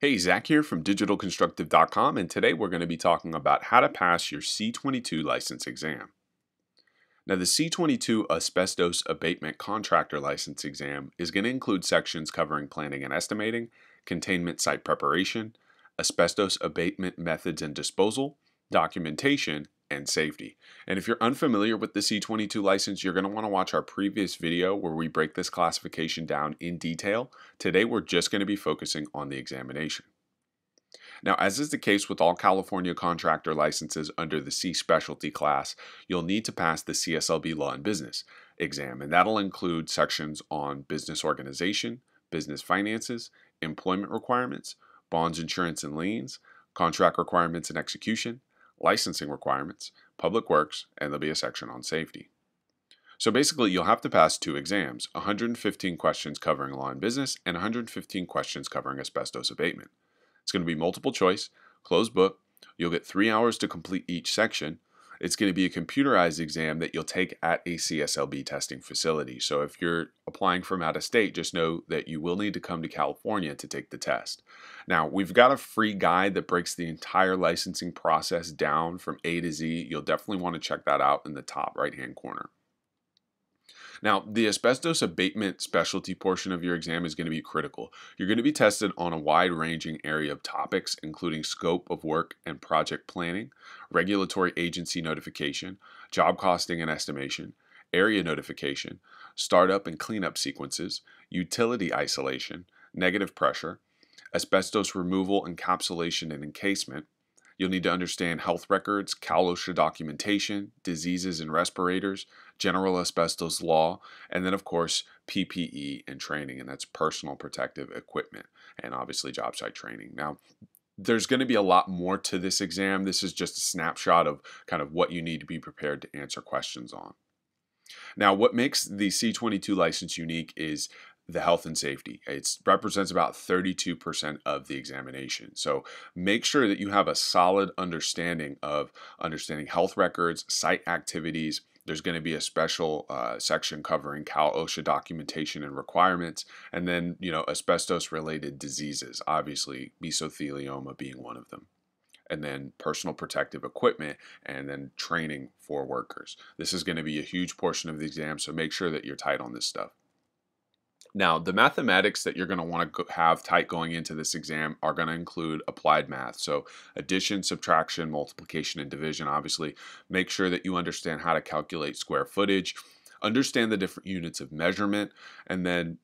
Hey, Zach here from digitalconstructive.com, and today we're going to be talking about how to pass your C-22 license exam. Now, the C-22 Asbestos Abatement Contractor License Exam is going to include sections covering planning and estimating, containment site preparation, asbestos abatement methods and disposal, documentation, and safety. And if you're unfamiliar with the C-22 license, you're going to want to watch our previous video where we break this classification down in detail. Today, we're just going to be focusing on the examination. Now, as is the case with all California contractor licenses under the C specialty class, you'll need to pass the CSLB Law and Business exam, and that'll include sections on business organization, business finances, employment requirements, bonds, insurance, and liens, contract requirements and execution, licensing requirements, public works, and there'll be a section on safety. So basically, you'll have to pass two exams, 115 questions covering law and business and 115 questions covering asbestos abatement. It's going to be multiple choice, closed book. You'll get 3 hours to complete each section. It's going to be a computerized exam that you'll take at a CSLB testing facility. So if you're applying from out of state, just know that you will need to come to California to take the test. Now, we've got a free guide that breaks the entire licensing process down from A to Z. You'll definitely want to check that out in the top right-hand corner. Now, the asbestos abatement specialty portion of your exam is going to be critical. You're going to be tested on a wide-ranging area of topics, including scope of work and project planning, regulatory agency notification, job costing and estimation, area notification, startup and cleanup sequences, utility isolation, negative pressure, asbestos removal, encapsulation, and encasement. You'll need to understand health records, OSHA documentation, diseases and respirators, general asbestos law, and then, of course, PPE and training, and that's personal protective equipment, and obviously job site training. Now, there's going to be a lot more to this exam. This is just a snapshot of kind of what you need to be prepared to answer questions on. Now, what makes the C-22 license unique is the health and safety. It represents about 32% of the examination. So make sure that you have a solid understanding of understanding health records, site activities. There's going to be a special section covering OSHA documentation and requirements, and then, asbestos-related diseases, obviously mesothelioma being one of them, and then personal protective equipment, and then training for workers. This is going to be a huge portion of the exam, so make sure that you're tight on this stuff. Now, the mathematics that you're going to want to have tight going into this exam are going to include applied math. So addition, subtraction, multiplication, and division. Obviously, make sure that you understand how to calculate square footage, understand the different units of measurement, and then,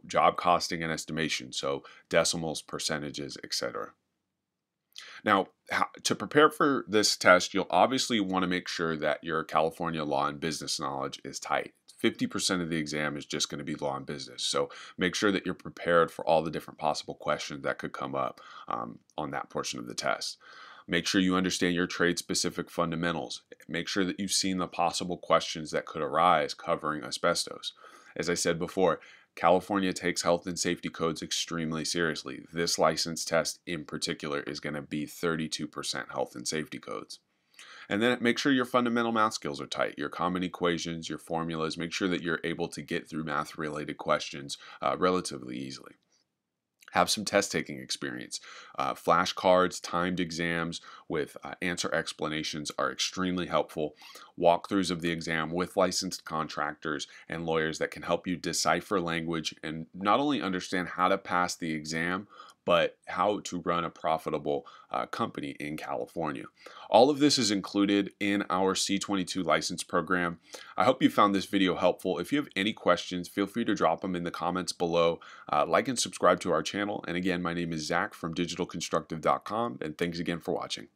job costing and estimation. So decimals, percentages, etc. Now, to prepare for this test, you'll obviously want to make sure that your California law and business knowledge is tight. 50% of the exam is just going to be law and business. So make sure that you're prepared for all the different possible questions that could come up on that portion of the test. Make sure you understand your trade-specific fundamentals. Make sure that you've seen the possible questions that could arise covering asbestos. As I said before, California takes health and safety codes extremely seriously. This license test in particular is going to be 32% health and safety codes. And then make sure your fundamental math skills are tight, your common equations, your formulas. Make sure that you're able to get through math-related questions relatively easily. Have some test-taking experience. Flashcards, timed exams with answer explanations are extremely helpful. Walkthroughs of the exam with licensed contractors and lawyers that can help you decipher language and not only understand how to pass the exam, but how to run a profitable company in California. All of this is included in our C-22 license program. I hope you found this video helpful. If you have any questions, feel free to drop them in the comments below. Like and subscribe to our channel. And again, my name is Zach from digitalconstructive.com, and thanks again for watching.